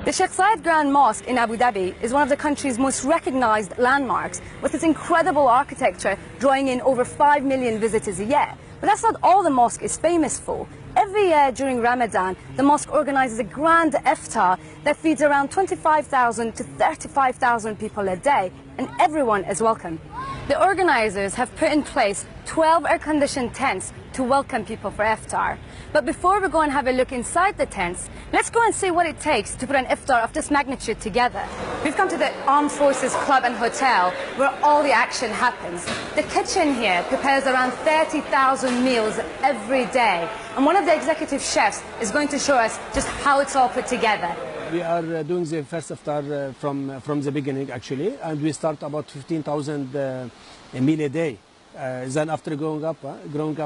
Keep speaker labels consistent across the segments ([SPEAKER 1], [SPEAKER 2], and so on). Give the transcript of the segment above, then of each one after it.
[SPEAKER 1] The Sheikh Zayed Grand Mosque in Abu Dhabi is one of the country's most recognized landmarks, with its incredible architecture drawing in over 5 million visitors a year. But that's not all the mosque is famous for. Every year during Ramadan, the mosque organizes a grand iftar that feeds around 25,000 to 35,000 people a day, and everyone is welcome. The organizers have put in place 12 air-conditioned tents to welcome people for iftar. But before we go and have a look inside the tents, let's go and see what it takes to put an iftar of this magnitude together. We've come to the Armed Forces Club and Hotel, where all the action happens. The kitchen here prepares around 30,000 meals every day, and one of the executive chefs is going to show us just how it's all put together.
[SPEAKER 2] We are doing the first iftar from the beginning, actually, and we start about 15,000 meal a day. Then after growing up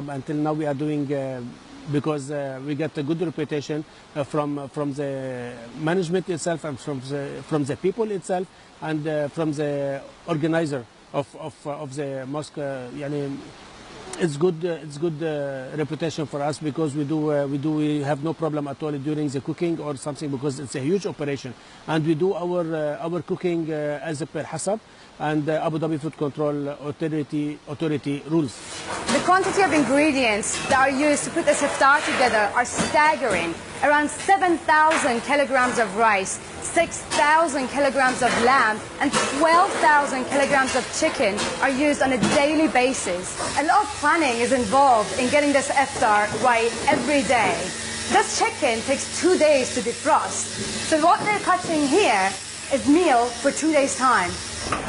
[SPEAKER 2] until now, we are doing because we get a good reputation from the management itself, and from the people itself, and from the organizer of the mosque. It's good reputation for us, because we have no problem at all during the cooking or something, because it's a huge operation, and we do our cooking as per hasab and Abu Dhabi Food Control Authority rules.
[SPEAKER 1] The quantity of ingredients that are used to put this iftar together are staggering. Around 7,000 kilograms of rice, 6,000 kilograms of lamb, and 12,000 kilograms of chicken are used on a daily basis. A lot of planning is involved in getting this iftar right every day. This chicken takes 2 days to defrost. So what they're cutting here is meal for 2 days' time.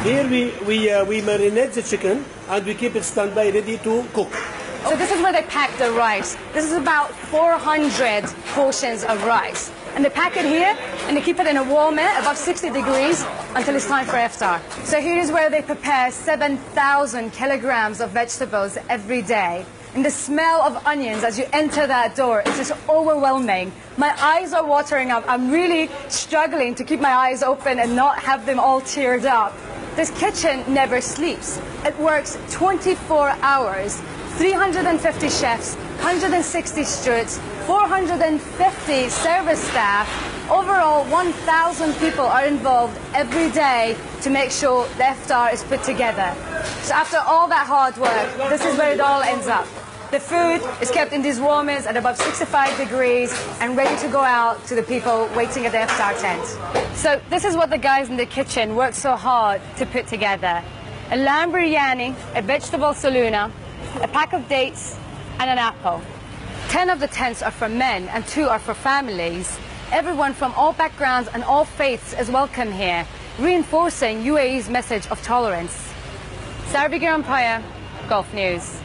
[SPEAKER 2] Here we marinate the chicken, and we keep it standby ready to cook.
[SPEAKER 1] So this is where they pack the rice. This is about 400 portions of rice. And they pack it here, and they keep it in a warmer above 60 degrees until it's time for iftar. So here is where they prepare 7,000 kilograms of vegetables every day. And the smell of onions as you enter that door is just overwhelming. My eyes are watering up. I'm really struggling to keep my eyes open and not have them all teared up. This kitchen never sleeps. It works 24 hours. 350 chefs, 160 stewards, 450 service staff. Overall, 1,000 people are involved every day to make sure the iftar is put together. So after all that hard work, this is where it all ends up. The food is kept in these warmers at above 65 degrees and ready to go out to the people waiting at the iftar tent. So this is what the guys in the kitchen worked so hard to put together. A lamb biryani, a vegetable saluna, a pack of dates, and an apple. 10 of the tents are for men and 2 are for families. Everyone from all backgrounds and all faiths is welcome here, reinforcing UAE's message of tolerance. Sarabigir Empire, Gulf News.